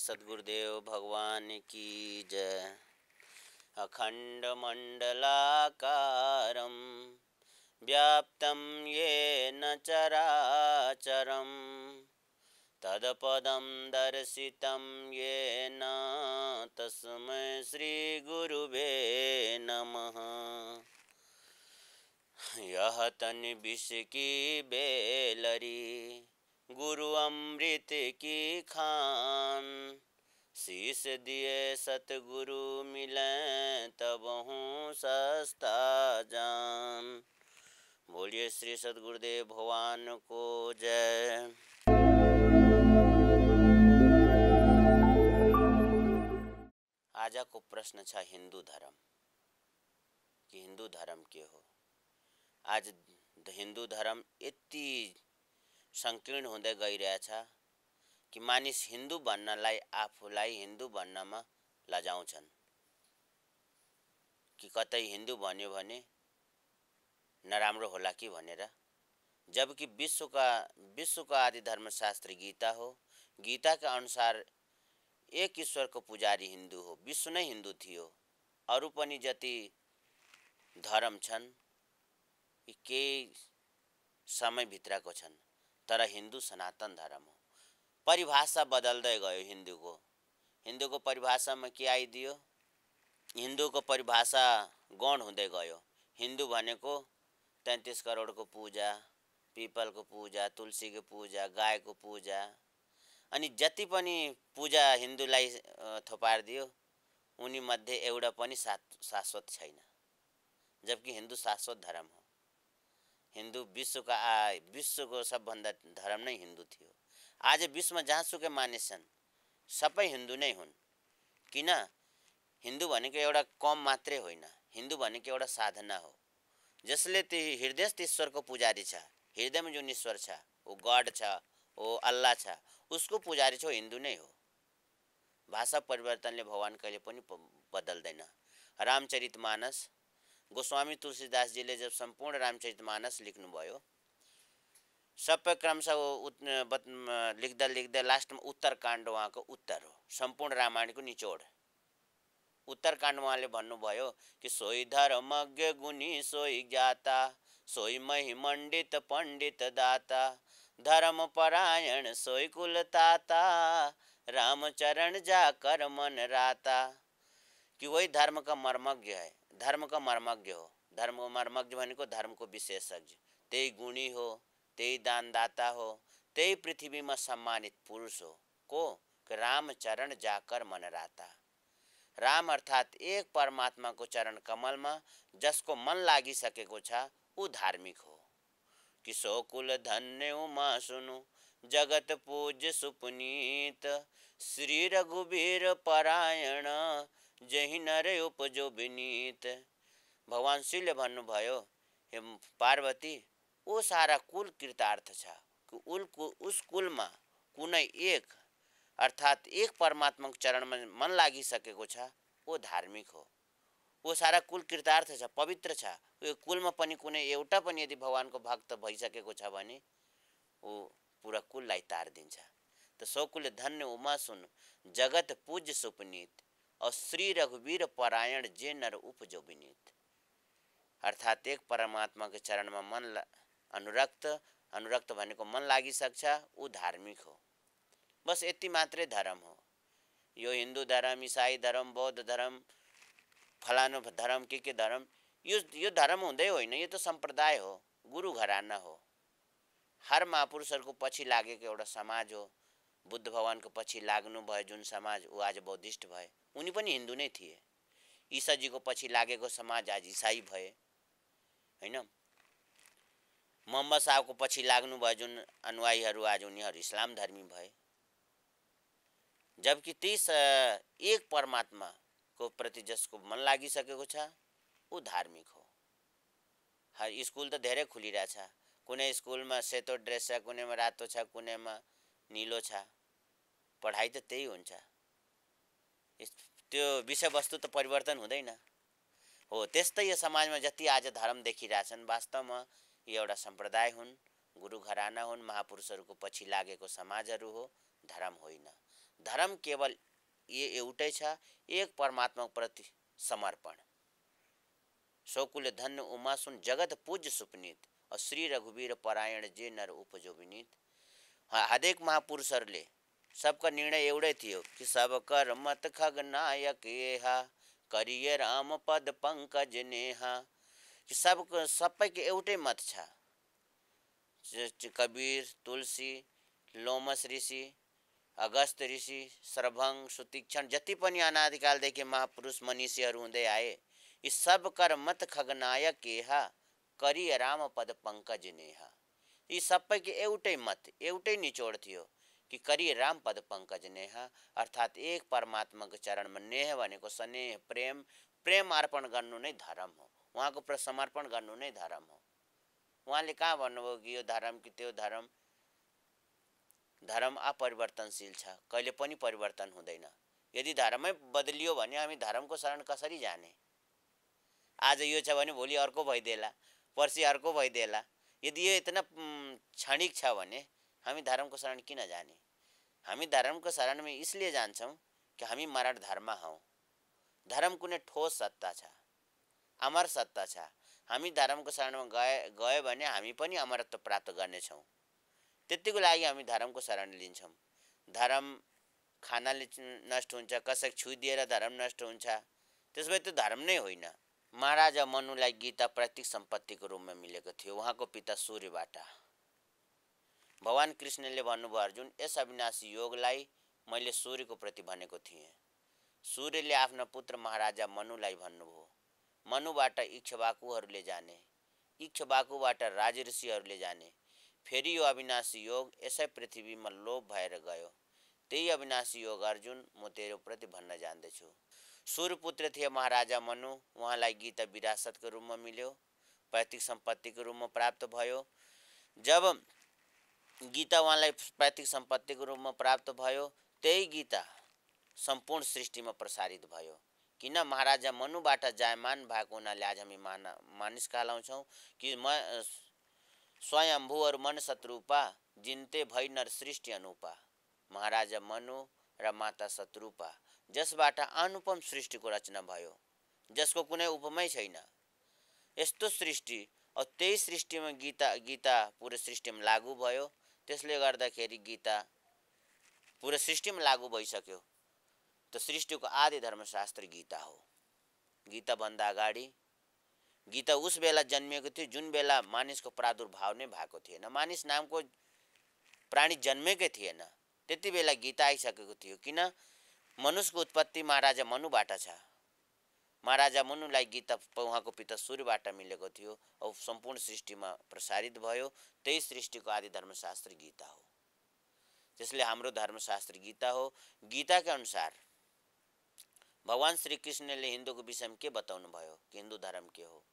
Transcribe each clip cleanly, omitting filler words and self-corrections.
सद्गुरुदेव भगवान की जय। अखंड मंडलाकारं व्याप्तं येन चराचरं तत्पदं दर्शितं येन तस्मै श्री गुरुवे नमः। यह तन विष की बेलरी गुरु अमृत की खान, शीश दिए सतगुरु मिले तब हूँ सस्ता जान। बोलिए श्री सद्गुरुदेव भगवान को जय। आज को प्रश्न छ हिंदू धर्म कि हिंदू धर्म के हो। आज हिंदू धर्म यति संकीर्ण हुँदै गइरहेछ कि मानिस हिंदू भन्नलाई आफूलाई हिंदू भन्नमा लजाउँछन् कि कतै हिंदू भन्यो भने नराम्रो होला कि भनेर। जबकि विश्वका आदि धर्मशास्त्र गीता हो। गीता के अनुसार एक ईश्वर को पुजारी हिंदू हो। विश्व नै हिंदू थियो। अरु पनि जति धर्म छन् यी केही समय भित्रको छन्, तर हिंदू सनातन धर्म हो। परिभाषा बदल्दै गयो हिंदूको परिभाषामा के आइदियो? हिंदूको परिभाषा गौण हुँदै गयो। हिंदू भनेको 33 करोडको पूजा, पीपलको पूजा, तुलसीको पूजा, गायको पूजा, अनि जति पनि पूजा हिंदूलाई थोपार्दियो उनी मध्ये एउटा पनि शाश्वत छैन। जबकि हिंदू शाश्वत धर्म हो। हिंदू विश्वको सबभन्दा धर्म नै हिंदू थियो। आज विश्वमा जहाँसुकै मानिस छन् सबै हिंदू नै हुन्। किन? हिंदू भनेको एउटा कम मात्रै होइन। हिंदू भनेको एउटा साधना हो जसले त्यो हृदयस्थ ईश्वरको पुजारी छ। हृदयमा जुन ईश्वर छ, वो गॉड छ, वो अल्लाह छ, उसको पुजारी छ, हिंदू नै हो। भाषा परिवर्तनले भगवान कहिले पनि बदल्दैन। रामचरितमानस गोस्वामी तुलसीदासजीले जब सम्पूर्ण रामचरितमानस लेख्नुभयो, सबै क्रमशः लेख्दा लास्टमा उत्तरकाण्ड उहाँको उत्तर हो। सम्पूर्ण रामायणको निचोड उत्तरकाण्ड उहाँले भन्नुभयो कि सोही धर्मज्ञ गुणी सोही ज्ञाता, सोही महिमण्डित पण्डित दाता, धर्म परायण सोही कुलताता, रामचरण जाकर मन राता। कि वही धर्म का मर्मज्ञ है, धर्म का मर्मज्ञ हो। धर्म को मर्मज्ञ भनेको धर्म को विशेषज्ञ, त्यही गुणी हो, त्यही दानदाता हो, त्यही पृथ्वीमा सम्मानित पुरुष हो। को? रामचरण जाकर मन राता। राम अर्थात एक परमात्मा को चरण कमल में जसको मन लागिसकेको छ ऊ धार्मिक हो। कि सो कुल धन्य उमा सुनु जगत पूज्य सुपुनीत, श्री रघुवीर परायण जही नर उपजो विनीत। भगवान शिवले भन्नुभयो, हे पार्वती ओ सारा कुल कृतार्थ छ कि उस कुलमा कुनै एक अर्थात एक परमात्माको चरणमा मन लागिसकेको छ वो धार्मिक हो। वो सारा कुल कृतार्थ छ, पवित्र छ। यो कुलमा पनि कुनै एउटा पनि यदि भगवानको भक्त भइसकेको छ भने वो पूरा कुललाई तारिदिन्छ। त सो कुल धन्य उमा सुन जगत पूज्य सुपनीत, और श्री रघुवीर परायण जे नर उपजो विनीत। अर्थात एक परमात्मा के चरण में मन अनुरक्त भनेको मन लागिसक्छ ऊ धार्मिक हो। बस यति मात्रै धर्म हो। यो हिंदू धर्म, ईसाई धर्म, बौद्ध धर्म, फलानु धर्म के धर्म, यो धर्म हुँदै होइन। यो तो संप्रदाय हो, गुरु घराना हो। हर महापुरुषहरूको पछि लागेको एउटा समाज हो। बुद्ध भगवानको पछि लाग्नु भयो जुन समाज, ऊ आज बौद्धिस्ट भए। उनी पनि हिंदू नै थिए। ईसाजीको पछि लागेको समाज आज ईसाई भए हैन। मोहम्मद साहबको पछि लाग्नु भयो जुन अनुयायीहरू आज उनीहरू इस्लाम धर्मी भए। जबकि तीस एक परमात्मा को प्रति जसको मन लागिसकेको छ ऊ धार्मिक हो। हर स्कूल त धेरै खुलिरहेछ। कुनै स्कूलमा सेतो ड्रेस छ, कुनैमा रातो छ, कुनैमा नीलो छ। पढाइ त त्यही हुन्छ। त्यो विषयवस्तु त परिवर्तन हुँदैन हो। त्यस्तै यो समाजमा जति आज धर्म देखिरहेछन् वास्तवमा यो एउटा सम्प्रदाय हुन्, गुरु घराना हुन्, महापुरुषहरूको पछि लागेको समाजहरू हो, धर्म होइन। धर्म केवल ये एउटै छ, एक परमात्मा प्रति समर्पण। सौकुले धन्य उमा सुन जगत पूज्य सुपनीत, और श्री रघुवीर परायण जे नर उपजो विनीत। हरेक महापुरुषहरूले सबका निर्णय एउटै थियो कि सब कर मत खग नायक एहा, करिए राम पद पंकज नेहा। कि सबको सबैको एउटै मत छ। कबीर, तुलसी, लोमस ऋषि, अगस्त ऋषि, सर्वभङ, सुतीक्षण, जति पनि अनादिकालदेखि महापुरुष मनीषीहरू हुँदै आए, यी सब कर मत खगनायक केहा, करिए राम पद पंकज नेहा। यी सबैको एउटै मत, एउटै निचोड थियो कि करिए राम पद पंकज नेहा, अर्थात् एक परमात्माको चरणमा नेह भनेको स्नेह, प्रेम, प्रेम अर्पण गर्नु नै धर्म हो। उहाँको प्रति समर्पण गर्नु नै धर्म हो। उहाँले कहाँ भन्नुभयो कि यो धर्म कि त्यो धर्म? धर्म अपरिवर्तनशील छ, कहिले पनि परिवर्तन हुँदैन। यदि धर्मै बदलियो भने हामी धर्मको शरण कसरी जाने? आज यो छ भने भोलि अर्को भइदेला, पर्सि अर्को भइदेला। यदि यो इतना क्षणिक छ भने हामी धर्मको शरण किन जाने? हामी धर्मको शरणमा इसलिए जान्छौँ कि हामी मरण धर्म हौँ। धर्म कुनै ठोस सत्ता छ, अमर सत्ता छ। हामी धर्मको शरणमा गए भने हामी पनि अमरत्व प्राप्त गर्नेछौँ। त्यतिको लागि हामी धर्मको शरण लिन्छौँ। धर्म खानाले नष्ट हुन्छ, कसैको छुइदिएर धर्म नष्ट हुन्छ, त्यसभए त्यो धर्म नै होइन। महाराजा मनुलाई गीता प्रतीक सम्पत्तिको रूपमा मिलेको थियो, उहाँको पिता सूर्यबाट। भगवान कृष्णले भन्नुभयो, अर्जुन, यस अविनाशी योगलाई मैले सूर्यको प्रति भनेको थिएँ। सूर्यले आफ्ना पुत्र महाराजा मनुलाई भन्नुभयो। मनुबाट इक्ष्वाकुहरूले जाने, इक्ष्वाकुबाट राजऋषिहरूले जाने, फेरि यो अविनाशी योग यसै पृथ्वीमा लोप भएर गयो। त्यही अविनाशी योग अर्जुन म तेरो प्रति भन्न जान्दैछु। सूर्यपुत्र थिए महाराजा मनु, उहाँलाई गीता विरासतको रूपमा मिल्यो, पैतृक सम्पत्तिको रूपमा प्राप्त भयो। जब गीता उहाँलाई पैतृक सम्पत्तिको रूपमा प्राप्त भयो, त्यही गीता सम्पूर्ण सृष्टिमा प्रसारित भयो। किन? महाराजा मनुबाट जायमान भएको हुनाले आज हामी मानिस कहलाउँछौँ कि म स्वयम्भू और मन शत्रुपा, जिन्ते भई नर सृष्टि अनुपा। महाराजा मनु र माता शत्रुपा, जसबाट अनुपम सृष्टिको रचना भयो, जसको कुनै उपमै छैन। यस्तो सृष्टि, और त्यही सृष्टिमा गीता पुरै सृष्टिमा लागू भयो। त्यसले गर्दाखेरि गीता पुरै सृष्टिमा लागू भइसक्यो। त सृष्टिको आदि धर्मशास्त्र गीता हो। गीता भन्दा अगाडि गीता उस बेला जन्मिएको थियो जुन बेला मानिसको प्रादुर्भाव नै भएको थिएन, मानिस नामको प्राणी जन्मेकै थिएन। त्यति बेला गीता आइसकेको थियो। किन? मनुष्यको उत्पत्ति महाराजा मनुबाट छ। महाराजा मनुलाई गीता उहाँको पिता सूर्यबाट मिलेको थियो और सम्पूर्ण सृष्टिमा प्रसारित भयो। त्यही सृष्टिको आदि धर्मशास्त्र गीता हो। त्यसले हाम्रो धर्मशास्त्र गीता हो। गीताका अनुसार भगवान श्री कृष्णले हिन्दूको विषयमा के बताउनु भयो कि हिन्दू धर्म के हो?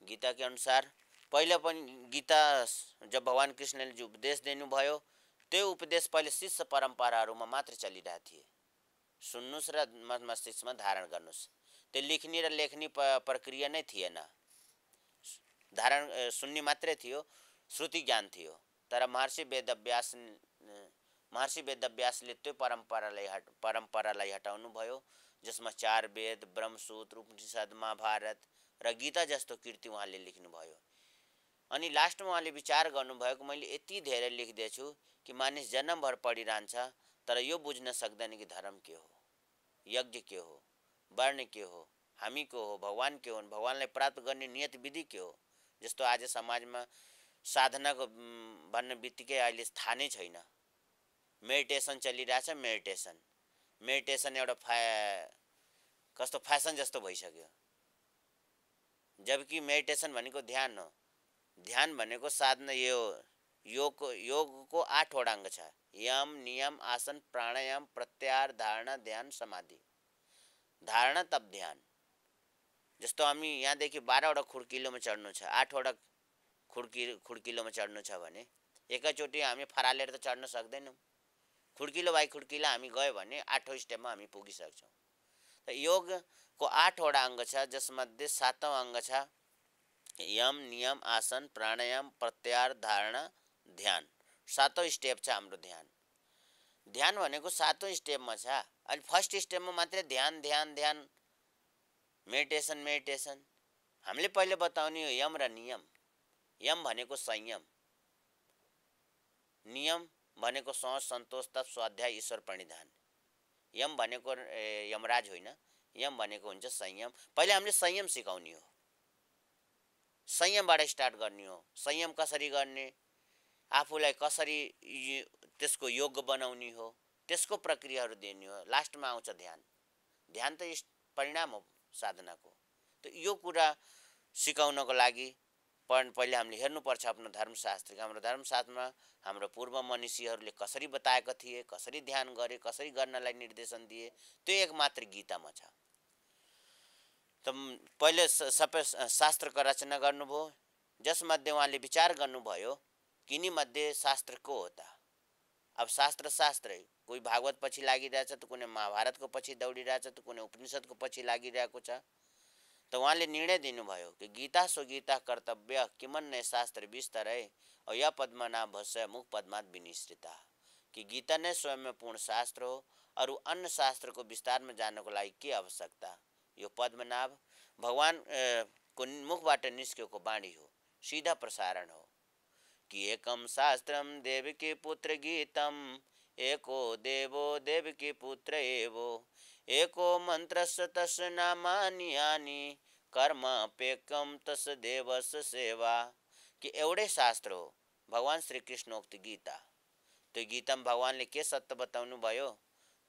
गीता के अनुसार पहिले पनि गीता जब भगवान कृष्णले जो उपदेश दिनुभयो, त्यो उपदेश पहिले शिष्य परम्पराहरूमा मात्र चलिरहेको थिए। सुन्नुस् र मस्तिष्कमा धारण गर्नुस्। त्यो लेख्ने र लेख्ने प्रक्रिया नै थिएन। धारण सुन्ने मात्रै थियो, श्रुति ज्ञान थियो। तर महर्षि वेदव्यासले त्यो परम्परालाई हटाउनु भयो, जसमा 4 वेद, ब्रह्मसूत्र, उपनिषद, महाभारत र गीता जस्तो कृति उहाँले लेख्नुभयो। अनि लास्टमा उहाँले विचार गर्नुभयो कि मैले यति धेरै लेख्दैछु कि मानिस जन्मभर पढिरहन्छ, तर यो बुझ्न सक्दैन कि धर्म के हो, यज्ञ के हो, वर्ण के हो, हामी को हो, भगवान के हो, भगवानलाई प्राप्त गर्ने नियत विधि के हो। जस्तो आज समाजमा साधनाको भन्ने बित्तिकै अहिले थाहा नै छैन। मेडिटेसन चलिरहेछ, मेडिटेसन एउटा कस्तो फ्यासन जस्तो भइसक्यो। जबकि मेडिटेसन भनेको ध्यान हो। ध्यान भनेको साधना, यो योगको 8 वटा अङ्ग छ। यम, नियम, आसन, प्राणायाम, प्रत्याहार, धारणा, ध्यान, समाधि। धारणा तब ध्यान। जस्तो हामी यहाँदेखि 12 वटा खुड्किलोमा चढ्नु छ, 8 वटा खुड्किलोमा चढ्नु छ भने एकैचोटि हामी फरालेर त चढ्न सक्दैनौँ। खुड्किलो बाई खुड्किलो हामी गयो भने 8औं स्टेपमा हामी पुगिसक्छौँ। त योगको 8 वटा अङ्ग छ, जसमध्ये 7औं अङ्ग छ यम, नियम, आसन, प्राणायाम, प्रत्याहार, धारणा, ध्यान। 7औं स्टेप छ हाम्रो ध्यान। ध्यान भनेको 7औं स्टेपमा छ। अनि फर्स्ट स्टेपमा मात्रै ध्यान ध्यान ध्यान मेडिटेसन मेडिटेसन। हामीले पहिले बताउने हो यम र नियम। यम भनेको संयम, नियम भनेको सहज सन्तोष तप स्वाध्याय ईश्वर प्रणिधान। यम भनेको यमराज होइन, यम भनेको हुन्छ संयम। पहिले हामीले संयम सिकाउने हो, संयमबाट स्टार्ट गर्ने हो। संयम कसरी गर्ने, आफूलाई कसरी त्यसको योग्य बनाउने हो, त्यसको प्रक्रियाहरू दिने हो। लास्टमा आउँछ ध्यान। ध्यान त परिणाम हो साधनाको। त यो कुरा सिकाउनको लागि पहिले हामीले हेर्नुपर्छ आफ्नो धर्मशास्त्र। हाम्रो धर्मशास्त्रमा हाम्रो पूर्व मनीषीहरूले कसरी बताएका थिए, कसरी ध्यान गरे, कसरी गर्नलाई निर्देशन दिए, त्यो एक मात्र गीतामा छ। त पहिले सबै शास्त्रको रचना गर्नुभयो, जसमध्ये उहाँले विचार गर्नुभयो कि यिनीमध्ये शास्त्र को हो त। अब शास्त्र शास्त्रै, कोही भागवत पछि लागिरहेछ त कुनै महाभारतको पछि दौडिरहेछ त कुनै उपनिषदको पछि लागिरहेको छ। त उहाँले निर्णय दिनुभयो कि गीता सो गीता कर्तव्य किमन्य शास्त्र विस्तरै अय पद्मनाभ भस्य मुख पद्मात विनिश्रिता। कि गीता नै स्वयं पूर्ण शास्त्र हो, अरू अन्य शास्त्रको विस्तारमा जानको लागि के आवश्यकता। यो पद्मनाभ भगवान को मुखबाट निस्केको वाणी हो, सीधा प्रसारण हो। कि एकम शास्त्रम देवकी पुत्र गीतम, एको देवो देवकी पुत्र एवो, एको मंत्रस्य तस्य नामानि यानि, कर्म पेकम तस देवस सेवा। कि एउटै शास्त्र हो भगवान श्री कृष्णोक्त गीता। त्यो गीतामा भगवानले के सत्य बताउनु भयो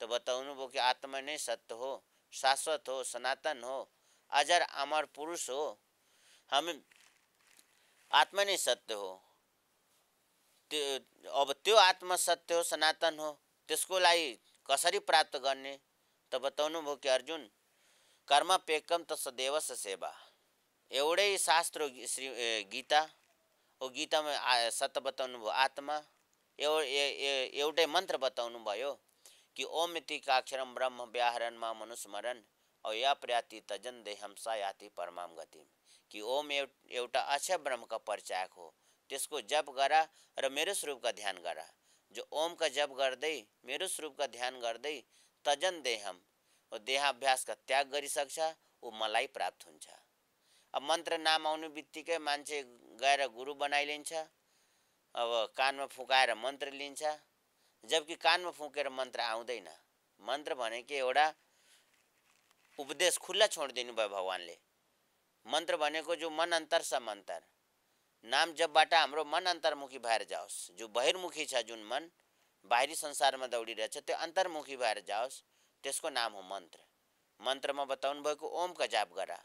त बताउनु भयो कि आत्मा नै सत्य हो, शाश्वत हो, सनातन हो, अजर अमर पुरुष हो। हामी आत्मा नै सत्य हो। अब त्यो आत्मा सत्य हो, सनातन हो, त्यसको लागि कसरी प्राप्त गर्ने त बताउनु भयो कि अर्जुन कर्म पेकम तस देवस सेवा। एउटै शास्त्र श्री गीता, ओ गीतामा सत्य बताउनु भयो आत्मा। एउटै मन्त्र बताउनु भयो कि ओम इतिकाक्षरम ब्रह्म व्याहरण मा मनुस्मरण अया प्रयाति तजन देहम सा याति परमाम गतिम। कि ओम एउटा अक्षर ब्रह्मका परिचायक हो, त्यसको जप गरा र मेरो स्वरूपका ध्यान गरा। जो ओम का जप गर्दै मेरो स्वरूपका ध्यान गर्दै तजन देहम, ओ देहाभ्यासका त्याग गरिसक्छ, ऊ मलाई प्राप्त हुन्छ। अब मन्त्र नाम आउनु बित्तिकै मान्छे गएर गुरु बनाइलिन्छ, अब कानमा फुकाएर मन्त्र लिन्छ, जबकि कानमा फुकेर मन्त्र आउँदैन। मन्त्र भनेको एउटा उपदेश खुल्ला छोडिदिनु भयो भगवानले। मन्त्र भनेको जो मन अन्तर छ मन्त्र, नाम जपबाट हाम्रो मन अन्तर्मुखी भएर जाओस्। जो बहिर्मुखी छ, जुन मन बाहिरी संसारमा दौडिरहेछ, त्यो अन्तर्मुखी भएर जाओस्, त्यसको नाम हो मन्त्र। मन्त्रमा बताउनु भएको ओम का जाप गरा।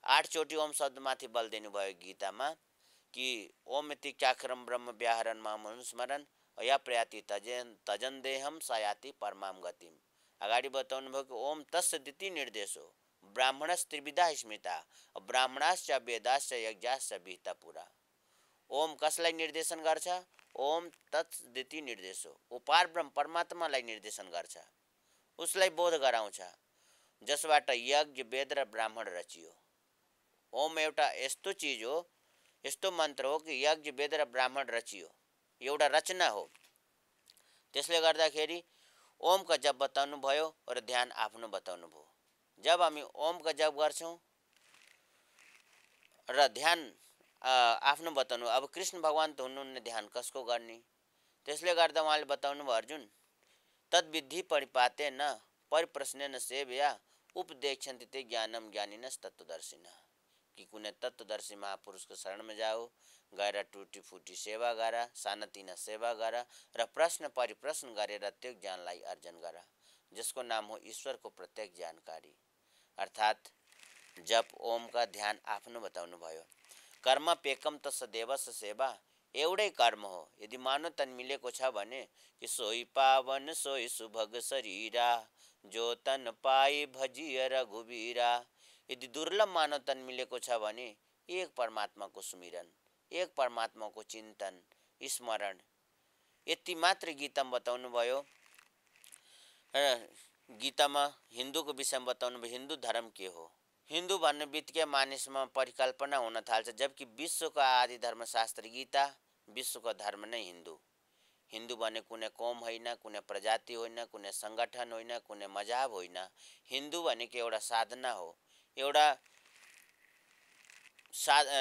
8 चोटि ओम शब्दमाथि बल दिनुभयो गीतामा कि ओम इतिकाक्षरम ब्रह्म व्याहरण मा मनुस्मरण अया प्रयाति तजन देहम सयाति परमाम गतिम। अगाडि बताउनु भयो कि ओम तस्य दिति निर्देशो ब्राह्मणस्त्रिविधा स्मृता ब्राह्मणाश्च वेदाश्च यज्ञाश्च विहिता पुरा। ओम कसलाई निर्देशन गर्छ? ओम तत् दिति निर्देशो, ओ पारब्रह्म परमात्मालाई निर्देशन गर्छ, उसलाई बोध गराउँछ, जसबाट यज्ञ वेद र ब्राह्मण रचियो। ओम एउटा यस्तो चिज हो, यस्तो मन्त्र हो कि यज्ञ वेद र ब्राह्मण रचियो, एउटा रचना हो। त्यसले गर्दाखेरि ओम का जप बताउनु भयो र ध्यान आफ्नो बताउनु भयो। जब हामी ओम का जप गर्छौं र ध्यान आफ्नो बताउनु, अब कृष्ण भगवान त हुनुहुन्न, ध्यान कसको गर्ने? त्यसले गर्दा उहाँले बताउनु भयो अर्जुन तद्विधि परिपातेन परिप्रश्नेन सेवया उपदेक्षन्ति ते ज्ञानम ज्ञानिनस् तत्त्वदर्शिनः। कि कुनै तत्त्वदर्शी महापुरुषको शरणमा जाऊ, गएर टुटी फुटी सेवा गर, सानातिना सेवा गर र प्रश्न परिप्रश्न गरेर त्यो ज्ञानलाई अर्जन गर, जसको नाम हो ईश्वरको प्रत्यक्ष जानकारी। अर्थात् जप ओम का ध्यान आफ्नो बताउनु भयो। कर्म पेकम तस देवस सेवा, एउटै कर्म हो। यदि मानव तन मिलेको छ भने कि सोही पावन सोही सुभग शरीरा, जो तन पाई भजिय रघुवीरा। यदि दुर्लभ मानव तन मिलेको छ भने एक परमात्माको सुमिरन, एक परमात्माको चिन्तन स्मरण, यति मात्र गीतामा बताउनु भयो। गीतामा हिन्दूको विषयमा बताउनु भयो। हिन्दू धर्म के हो? हिन्दू भन्ने बित्तिकै मानिसमा परिकल्पना हुन थाल्छ, जबकि विश्वको आदि धर्मशास्त्र गीता, विश्वको धर्म नै हिन्दू। हिन्दू भने कुनै कौम होइन, कुनै प्रजाति होइन, कुनै सङ्गठन होइन, कुनै मजहब होइन। हिन्दू भनेको एउटा साधना हो, एउटा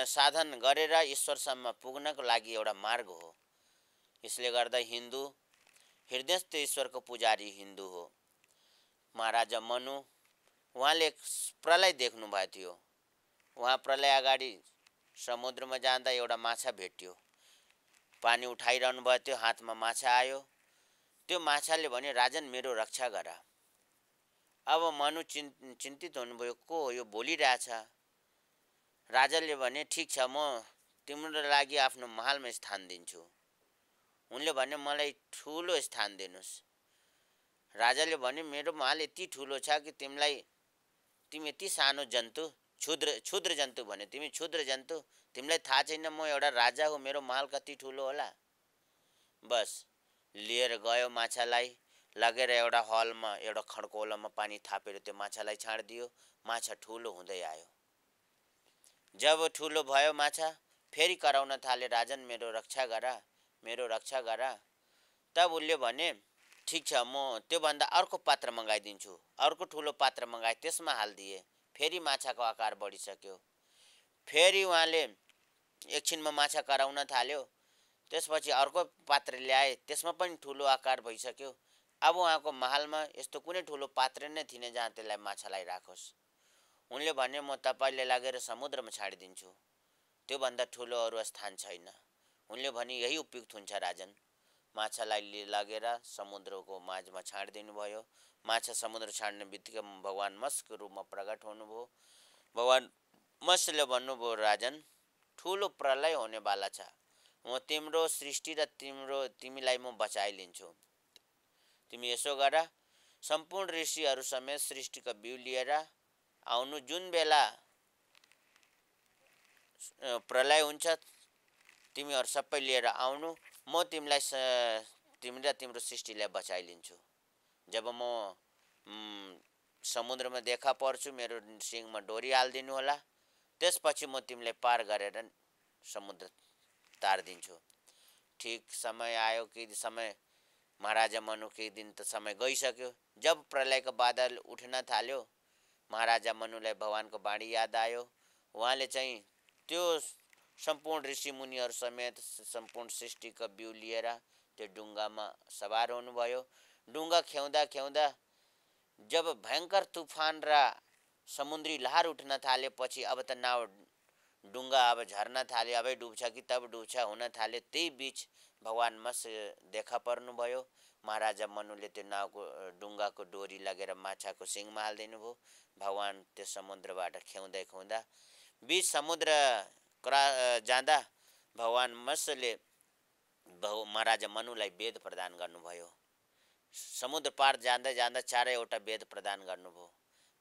साधन गरेर ईश्वरसम्म पुग्नको लागि एउटा मार्ग हो। यसले गर्दा हिन्दू हृदयस्थ ईश्वरको पुजारी हिन्दू हो। महाराजा मनु उहाँले प्रलय देख्नु भएको थियो। उहाँ प्रलय अगाडि समुद्रमा जाँदा एउटा माछा भेट्यो। पानी उठाइरहनु भएको थियो, हातमा माछा आयो। त्यो माछाले भन्यो, राजन मेरो रक्षा गर। अब मनु चिन्तित हुनुभयो, को हो यो बोलिरहेछ। राजाले भने, ठिक छ, म तिम्रो लागि आफ्नो महलमा स्थान दिन्छु। उनले भने, मलाई ठुलो स्थान दिनुहोस्। राजाले भने, मेरो महल यति ठुलो छ कि तिमी यति सानो जन्तु, क्षुद्र जन्तु भन्यो, तिमी क्षुद्र जन्तु, तिमीलाई थाहा छैन म एउटा राजा हो, मेरो महल कति ठुलो होला। बस लिएर गयो माछालाई, लगेर एउटा हलमा, एउटा खड्कोलामा पानी थापेर त्यो माछालाई छाडिदियो। माछा ठुलो हुँदै आयो। जब ठुलो भयो माछा, फेरि कराउन थाले, राजन मेरो रक्षा गर, मेरो रक्षा गर। तब उसले भने, ठिक छ, म त्योभन्दा अर्को पात्र मगाइदिन्छु। अर्को ठुलो पात्र मगाए, त्यसमा हालिदिए। फेरि माछाको आकार बढिसक्यो। फेरि उहाँले एकछिनमा माछा कराउन थाल्यो। त्यसपछि अर्को पात्र ल्याए, त्यसमा पनि ठुलो आकार भइसक्यो। अब उहाँको महलमा यस्तो कुनै ठुलो पात्र नै थिएन जहाँ त्यसलाई माछालाई राखोस्। उनले भने, म तपाईँले लगेर समुद्रमा छाडिदिन्छु, त्योभन्दा ठुलो अरू स्थान छैन। उनले भने, यही उपयुक्त हुन्छ राजन। माछालाई लगेर समुद्रको माझमा छाडिदिनु भयो। माछा समुद्र छाड्ने बित्तिकै भगवान् मत्स्यको रूपमा प्रकट हुनुभयो। भगवान् मत्स्यले भन्नुभयो, राजन ठुलो प्रलय हुनेवाला छ, म तिम्रो सृष्टि र तिमीलाई म बचाइलिन्छु। तिमी यसो गर, सम्पूर्ण ऋषिहरू समेत सृष्टिको बिउ लिएर आउनु। जुन बेला प्रलय हुन्छ तिमीहरू सबै लिएर आउनु, म तिमी र तिम्रो सृष्टिलाई बचाइलिन्छु। जब म समुद्रमा देखा पर्छु, मेरो सिङमा डोरी हालिदिनु होला। त्यसपछि म तिमीलाई पार गरेर समुद्र तारिदिन्छु। ठिक समय आयो कि समय महाराजा मनु केही दिन त समय गइसक्यो। जब प्रलयको बादल उठ्न थाल्यो, महाराजा मनुलाई भगवानको बाणी याद आयो। उहाँले चाहिँ त्यो सम्पूर्ण ऋषि मुनिहरू समेत सम्पूर्ण सृष्टिको बिउ लिएर त्यो डुङ्गामा सवार हुनुभयो। डुङ्गा खेउँदा खेउँदा जब भयङ्कर तुफान र समुद्री लहर उठ्न थालेपछि अब त नाउ डुङ्गा अब झर्न थाल्यो, अब डुब्छ कि तब डुब्छ हुन थाल्यो। त्यही बिच भगवान् मत्स्य देखा पर्नुभयो। महाराजा मनुले त्यो नाउको डुङ्गाको डोरी लगेर माछाको सिङमा हालिदिनु भयो। भगवान् त्यो समुद्रबाट खेउँदै खेउँदा बिच समुद्र जाँदा भगवान् मत्स्यले महाराजा मनुलाई वेद प्रदान गर्नुभयो। समुद्र पार जाँदा जाँदा चारैवटा वेद प्रदान गर्नुभयो।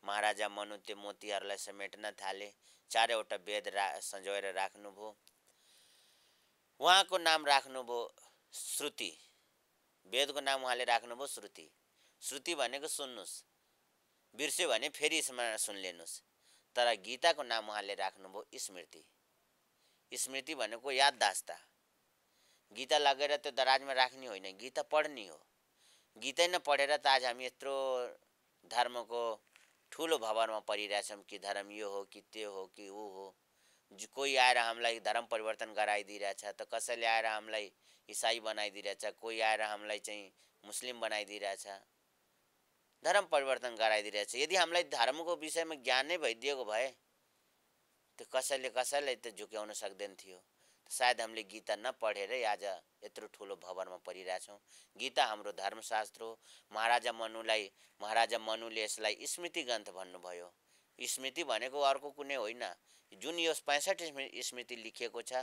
महाराजा मनु त्यो मोतीहरूलाई समेट्न थाले। चारैवटा वेद सञ्जोएर राख्नुभयो। उहाँको नाम राख्नुभयो श्रुति। वेदको नाम उहाँले राख्नुभयो श्रुति। श्रुति भनेको सुन्नुहोस्, बिर्स्यो भने फेरि सुनिलिनुहोस्। तर गीताको नाम उहाँले राख्नुभयो स्मृति। स्मृति भनेको याददास्ता। गीता लगेर त्यो दराजमा राख्ने होइन, गीता पढ्ने हो। गीतै नपढेर त आज हामी यत्रो धर्मको ठुलो भवरमा परिरहेछौँ कि धर्म यो हो कि त्यो हो कि ऊ हो। कोही आएर हामीलाई धर्म परिवर्तन गराइदिइरहेछ, त कसैले आएर हामीलाई इसाई बनाइदिइरहेछ, कोही आएर हामीलाई चाहिँ मुस्लिम बनाइदिइरहेछ, धर्म परिवर्तन गराइदिइरहेछ। यदि हामीलाई धर्मको विषयमा ज्ञान नै भइदिएको भए त्यो कसैलाई त झुक्याउन सक्दैन थियो। सायद हामीले गीता नपढेरै आज यत्रो ठुलो भवनमा परिरहेछौँ। गीता हाम्रो धर्मशास्त्र हो। महाराजा मनुले यसलाई स्मृति ग्रन्थ भन्नुभयो। स्मृति भनेको अर्को कुनै होइन। जुन यो 65 स्मृति लेखिएको छ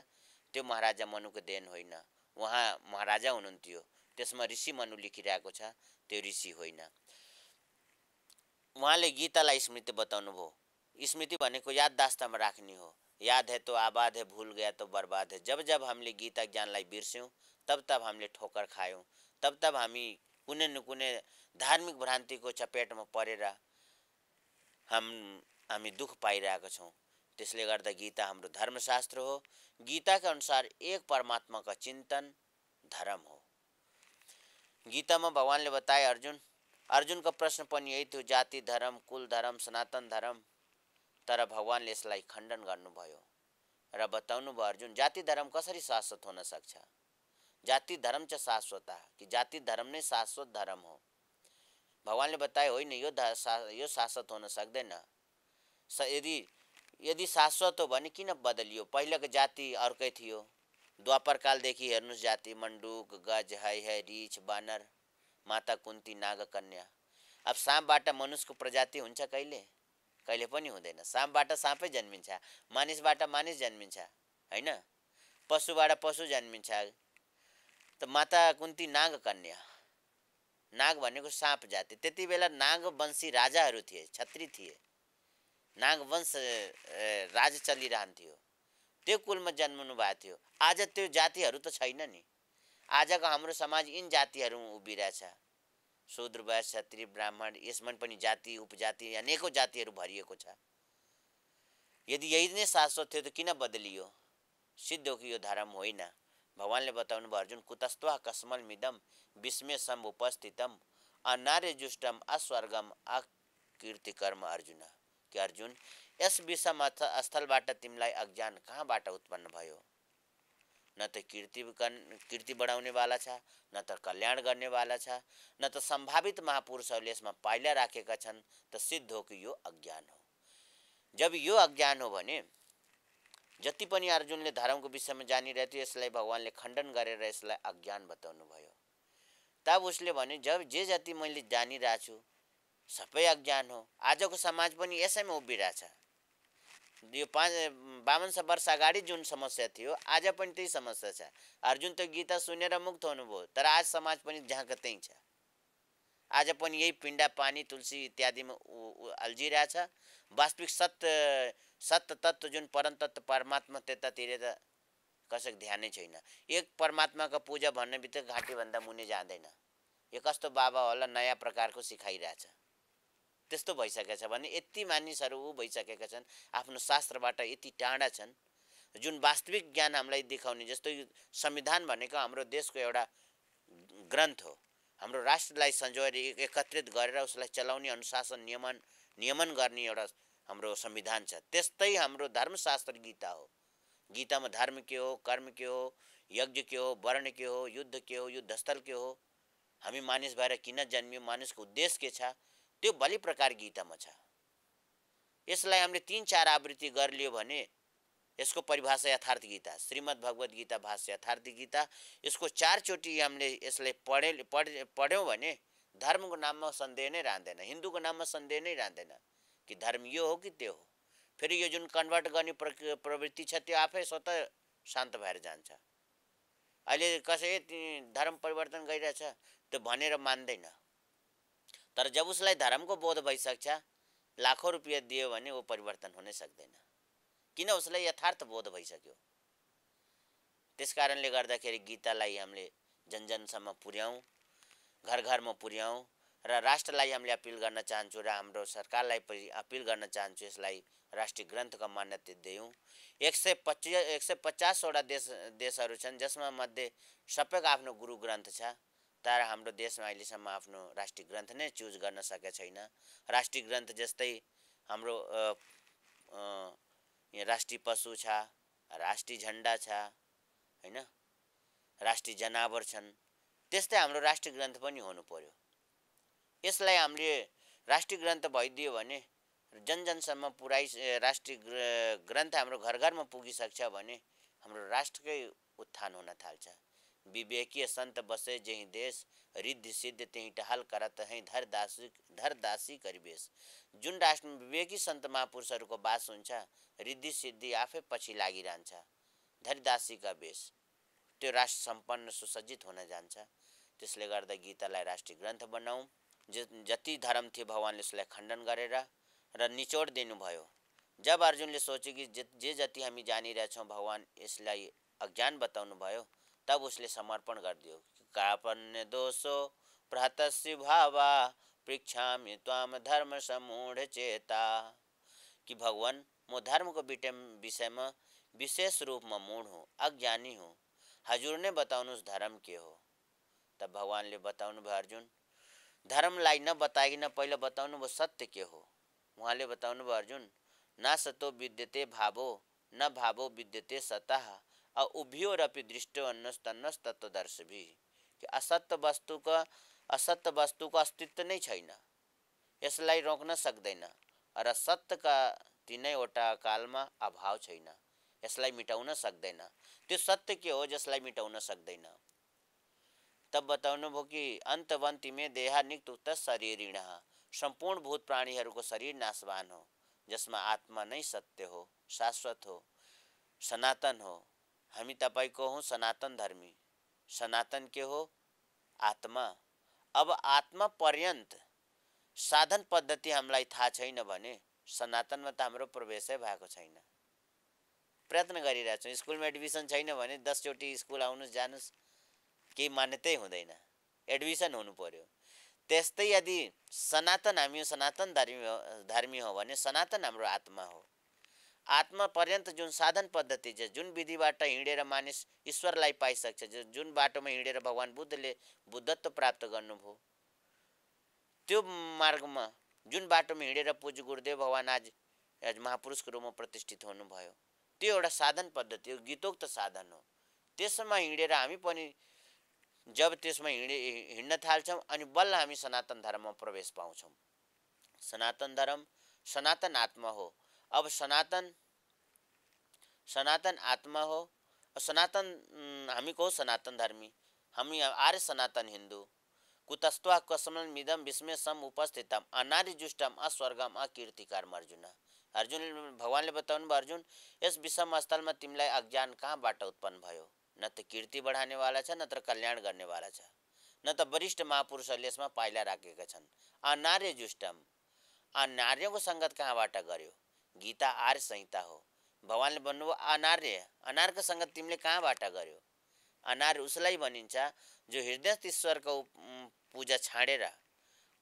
त्यो महाराजा मनुको देन होइन। उहाँ महाराजा हुनुहुन्थ्यो, त्यसमा ऋषि मनु लेखिरहेको छ, त्यो ऋषि होइन। उहाँले गीतालाई स्मृति बताउनु भयो। स्मृति भनेको याददास्तामा राख्ने हो। याद है तो आबाद है, भूल गया तो बर्बाद है। जब जब हामीले गीता ज्ञानलाई बिर्स्यौँ तब तब हामीले ठोकर खायौँ, तब तब हामी कुनै न कुनै धार्मिक भ्रान्तिको चपेटमा परेर हामी दुःख पाइरहेका छौँ। त्यसले गर्दा गीता हाम्रो धर्मशास्त्र हो। गीताका अनुसार एक परमात्माका चिन्तन धर्म हो। गीतामा भगवानले बताए अर्जुनको प्रश्न पनि यही थियो, जाति धर्म, कुल धर्म, सनातन धर्म। तर भगवानले यसलाई खण्डन गर्नुभयो र बताउनु भयो, अर्जुन जाति धर्म कसरी शाश्वत हुन सक्छ? जाति धर्म चाहिँ शाश्वत कि जाति धर्म नै शाश्वत धर्म हो? भगवानले बताए होइन, यो शाश्वत हुन सक्दैन। यदि शाश्वत हो भने किन बदलियो? पहिलाको जाति अर्कै थियो। द्वापर कालदेखि हेर्नुहोस्, जाति मण्डुक, गज, है, रिछ, बानर, माता कुन्ती, नागकन्या। अब साँपबाट मनुष्यको प्रजाति हुन्छ कहिले? कहिले पनि हुँदैन। साँपबाट साँपै जन्मिन्छ, मानिसबाट मानिस जन्मिन्छ, होइन? पशुबाट पशु जन्मिन्छ। त माता कुन्ती नागकन्या, नाग भनेको साँप जाति। त्यति बेला नागवंशी राजाहरू थिए, छत्री थिए, नागवंश राज चलिरहन्थ्यो। त्यो कुलमा जन्मनु भएको थियो। आज त्यो जातिहरू त छैन नि। आजको हाम्रो समाज यिन जातिहरू उभिरहेछ, शूद्र, वैश्य, क्षत्रिय, ब्राह्मण। यसमा पनि जाति उपजाति अनेकौँ जातिहरू भरिएको छ। यदि यही नै शाश्वत थियो त किन बदलियो? सिद्ध हो कि यो धर्म होइन। भगवानले बताउनु भयो, अर्जुन कुतस्त्वा कस्मलमिदम विस्मे समुपस्थितम अनार्य जुष्टम अस्वर्गम अकीर्तिकर्म। अर्जुन कि अर्जुन, यस विषम स्थलबाट तिमीलाई अज्ञान कहाँबाट उत्पन्न भयो? न त कीर्ति बढाउनेवाला छ, न त कल्याण गर्नेवाला छ, न त सम्भावित महापुरुषहरूले यसमा पाइला राखेका छन्। त सिद्ध हो कि यो अज्ञान हो। जब यो अज्ञान हो भने जति पनि अर्जुनले धर्मको विषयमा जानिरहेको थियो, यसलाई भगवानले खण्डन गरेर यसलाई अज्ञान बताउनु भयो। तब उसले भने, जब जे जति मैले जानिरहेको छु सबै अज्ञान हो। आजको समाज पनि यसैमा उभिरहेछ। यो 5200 वर्ष अगाडि जुन समस्या थियो, आज पनि त्यही समस्या छ। अर्जुन त गीता सुनेर मुक्त हुनुभयो, तर आज समाज पनि जहाँ त्यही छ। आज पनि यही पिण्ड, पानी, तुलसी इत्यादिमा अल्झिरहेछ। वास्तविक सत्य तत्त्व जुन परम तत्त्व परमात्मा, त्यतातिर त कसैको ध्यानै छैन। एक परमात्माको पूजा भन्ने बित्तिकै घाँटीभन्दा मुनि जाँदैन। यो कस्तो बाबा होला, नयाँ प्रकारको सिकाइरहेछ। त्यस्तो भइसकेको छ भने यति मानिसहरू भइसकेका छन्, आफ्नो शास्त्रबाट यति टाढा छन्। जुन वास्तविक ज्ञान हामीलाई देखाउने, जस्तो संविधान भनेको हाम्रो देशको एउटा ग्रन्थ हो। हाम्रो राष्ट्रलाई संजोएर एकत्रित गरेर उसलाई चलाउने, अनुशासन नियमन गर्ने एउटा हाम्रो संविधान छ। त्यस्तै हाम्रो धर्मशास्त्र गीता हो। गीतामा धर्म के हो, कर्म के हो, यज्ञ के हो, वर्ण के हो, युद्ध के हो, युद्धस्थल के हो, हामी मानिस भएर किन जन्मियो, मानिसको उद्देश्य के छ, त्यो भली प्रकार गीतामा छ। यसलाई हामीले 3-4 आवृत्ति गरिलियो भने यसको परिभाषा यथार्थ गीता, श्रीमद् भगवत गीता भाष्य यथार्थ गीता। यसको 4 चोटि हामीले यसलाई पढ्यौँ भने धर्मको नाममा सन्देह नै रहँदैन, हिन्दूको नाममा सन्देह नै रहँदैन कि धर्म यो हो कि त्यो हो। फेरि यो जुन कन्भर्ट गर्ने प्रवृत्ति छ, त्यो आफै स्वतः शान्त भएर जान्छ। अहिले कसै धर्म परिवर्तन गरिरहेछ त्यो भनेर मान्दैन, तर जब उसलाई धर्मको बोध भइसक्छ, लाखौँ रुपियाँ दियो भने वो परिवर्तन हुनै सक्दैन। किन? उसलाई यथार्थ बोध भइसक्यो। त्यसकारणले गर्दाखेरि गीतालाई हामीले जनजनसम्म पुर्याउँ, घर घरमा पुर्याउँ र राष्ट्रलाई हामीले अपिल गर्न चाहन्छु र हाम्रो सरकारलाई पनि अपिल गर्न चाहन्छु, यसलाई राष्ट्रिय ग्रन्थको मान्यता दियौँ। 150वटा देशहरू छन् जसमा मध्ये सबैको आफ्नो गुरु ग्रन्थ छ, तर हाम्रो देशमा अहिलेसम्म आफ्नो राष्ट्रिय ग्रन्थ नै चुज गर्न सकेको छैन। राष्ट्रिय ग्रन्थ जस्तै हाम्रो राष्ट्रिय पशु छ, राष्ट्रिय झन्डा छ, हैन, राष्ट्रिय जनावर छन्, त्यस्तै हाम्रो राष्ट्रिय ग्रन्थ पनि हुनु पर्यो। यसलाई हामीले राष्ट्रिय ग्रन्थ भइदियो भने जनजनसम्म पुराइ राष्ट्रिय ग्रन्थ हाम्रो घर घरमा पुगिसक्छ भने हाम्रो राष्ट्रकै उत्थान हुन थाल्छ। विवेकीय संत बसे जहीं देश, रिद्धि सिद्ध त्यही टहल करत हैं, धर दासी करिबेश। जुन राष्ट्रमा विवेकी सन्त महापुरुषहरूको बास हुन्छ, रिद्धि सिद्धि आफै पछि लागिरहन्छ, धरदासीका बेस, त्यो राष्ट्र सम्पन्न सुसज्जित हुन जान्छ। त्यसले गर्दा गीतालाई राष्ट्रिय ग्रन्थ बनाऊँ। जति धर्म थियो भगवानले यसलाई खण्डन गरेर र निचोड दिनुभयो। जब अर्जुनले सोचे कि जे जति हामी जानिरहेछौँ भगवान यसलाई अज्ञान बताउनु भयो, तब उसले समर्पण गरिदियो। कार्पण्य दोषो प्रहतस्य भावा पृच्छामि त्वाम धर्म समूढ चेता। कि भगवान, म धर्मको विषयमा विशेष रूपमा मूढ हूँ, अज्ञानी हूँ। हजुर नै बताउनुहोस् धर्म के हो। तब अब भगवानले बताउनु भयो अर्जुन, धर्मलाई नबताइकन पहिला बताउनु भयो सत्य के हो। उहाँले बताउनु भयो अर्जुन, न सतो विद्यते भावो न भावो विद्यते सतः उभयोरपि दृष्टो अन्नस्तन्नस तत्त्वदर्शिभिः, कि असत्य वस्तुको अस्तित्व नै छैन, यसलाई रोक्न सक्दैन, र सत्यका तीनैवटा कालमा अभाव छैन, यसलाई मिटाउन सक्दैन। त्यो सत्य के हो जसलाई मिटाउन सक्दैन। तब बताउनु भयो कि अन्तवन्ति में देहा निक्तुक्त शरीरिणः, सम्पूर्ण भूत प्राणीहरूको शरीर नाशवान हो, जसमा आत्मा नै सत्य हो, शाश्वत हो, सनातन हो। हामी तपाईको हौं सनातन धर्मी। सनातन के हो? आत्मा। अब आत्मा पर्यन्त साधन पद्धति हामीलाई थाहा छैन भने सनातनमा त हाम्रो प्रवेशै भएको छैन। प्रयत्न गरिरहेको छौँ, स्कुलमा एडमिसन छैन भने 10 चोटि स्कुल आउनुस् जानुस् केही मान्यतै हुँदैन, एडमिसन हुनु पर्यो। त्यस्तै यदि सनातन हामी सनातन धर्मी हो भने सनातन हाम्रो आत्मा हो। आत्मा पर्यन्त जुन साधन पद्धति छ, जुन विधिबाट हिँडेर मानिस ईश्वरलाई पाइसक्छ, जुन बाटोमा हिँडेर भगवान बुद्धले बुद्धत्व प्राप्त गर्नुभयो, त्यो मार्गमा जुन बाटोमा हिँडेर पूज्य गुरुदेव भगवान आज महापुरुषको रूपमा प्रतिष्ठित हुनुभयो, त्यो एउटा साधन पद्धति हो, गीतोक्त साधन हो। त्यसमा हिँडेर हामी पनि जब त्यसमा हिँड्न थाल्छौँ अनि बल्ल हामी सनातन धर्ममा प्रवेश पाउँछौँ। सनातन धर्म सनातन आत्मा हो। अब सनातन आत्मा हो, सनातन हामी को सनातन धर्मी, हामी आर्य सनातन हिंदू। कुतस्त्वा कसमन मिदम विस्मय सम उपस्थितम अनार्य जुष्टम अस्वर्गम अकीर्तिकारम अर्जुन। अर्जुन भगवानले बताउनु भयो, अर्जुन यस विषम स्थलमा तिमीलाई अज्ञान कहाँबाट उत्पन्न भयो? न त कीर्ति बढाउनेवाला छ, न त कल्याण गर्नेवाला छ, न त वरिष्ठ महापुरुषहरूले यसमा पाइला राखेका छन्। अनार्य जुष्टम, अनार्यको सङ्गत कहाँबाट गर्यो? गीता आर्य संहिता हो। भगवानले भन्नुभयो अनार्य, अनार्यको सङ्गत तिमीले कहाँबाट गर्यो? अनार्य उसलाई भनिन्छ जो हृदयस्थ ईश्वरको पूजा छाडेर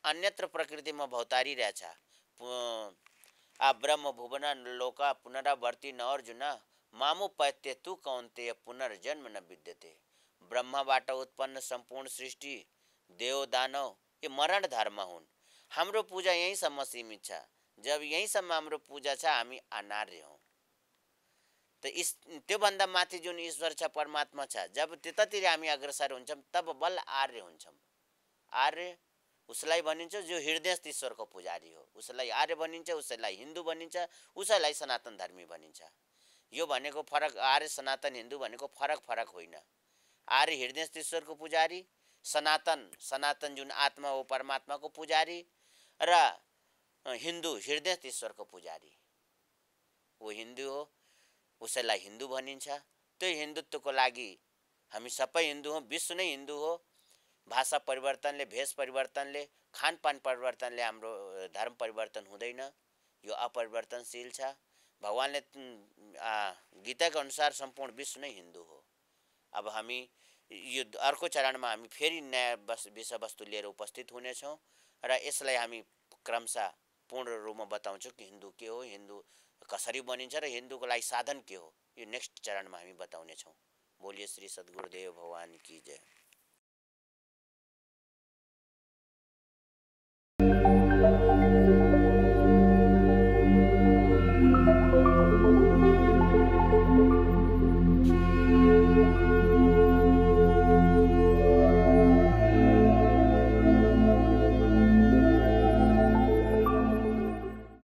अन्यत्र प्रकृतिमा भौतारिरहेछ। आ ब्रह्म भुवन लोका पुनरावर्ती न अर्जुन मामुपैत्य तु कौन्तेय पुनर्जन्म न विद्यते। ब्रह्मबाट उत्पन्न सम्पूर्ण सृष्टि, देव दानव ये मरण धर्म हुन्। हाम्रो पूजा यहीँसम्म सीमित छ। जब यहीँसम्म हाम्रो पूजा छ हामी अनार्य हौँ। त त्योभन्दा माथि जुन ईश्वर छ, परमात्मा छ, जब त्यतातिर हामी अग्रसर हुन्छौँ तब बल्ल आर्य हुन्छौँ। आर्य उसलाई भनिन्छ जो हृदयस्थ ईश्वरको पुजारी हो, उसलाई आर्य भनिन्छ, उसलाई हिन्दू भनिन्छ, उसलाई सनातन धर्मी भनिन्छ। यो भनेको फरक, आर्य सनातन हिन्दू भनेको फरक होइन। आर्य हृदयस्थ ईश्वरको पुजारी, सनातन जुन आत्मा हो परमात्माको पुजारी, र हिन्दू हृदयस्थ ईश्वरको पुजारी, वो हिन्दू हो, उसैलाई हिन्दू भनिन्छ। त्यो हिन्दुत्वको लागि हामी सबै हिन्दू हौँ, विश्व नै हिन्दू हो। भाषा परिवर्तनले, भेष परिवर्तनले, खानपान परिवर्तनले हाम्रो धर्म परिवर्तन हुँदैन, यो अपरिवर्तनशील छ। भगवानले गीताको अनुसार सम्पूर्ण विश्व नै हिन्दू हो। अब हामी यो अर्को चरणमा हामी फेरि नयाँ विषयवस्तु लिएर उपस्थित हुनेछौँ र यसलाई हामी क्रमशः पूर्ण रूपमा बताउँछौँ कि हिन्दू के हो, हिन्दू कसरी बनिन्छ र हिन्दूको लागि साधन के हो। यो नेक्स्ट चरणमा हामी बताउनेछौँ। बोलिए श्री सद्गुरुदेव भगवान की जय।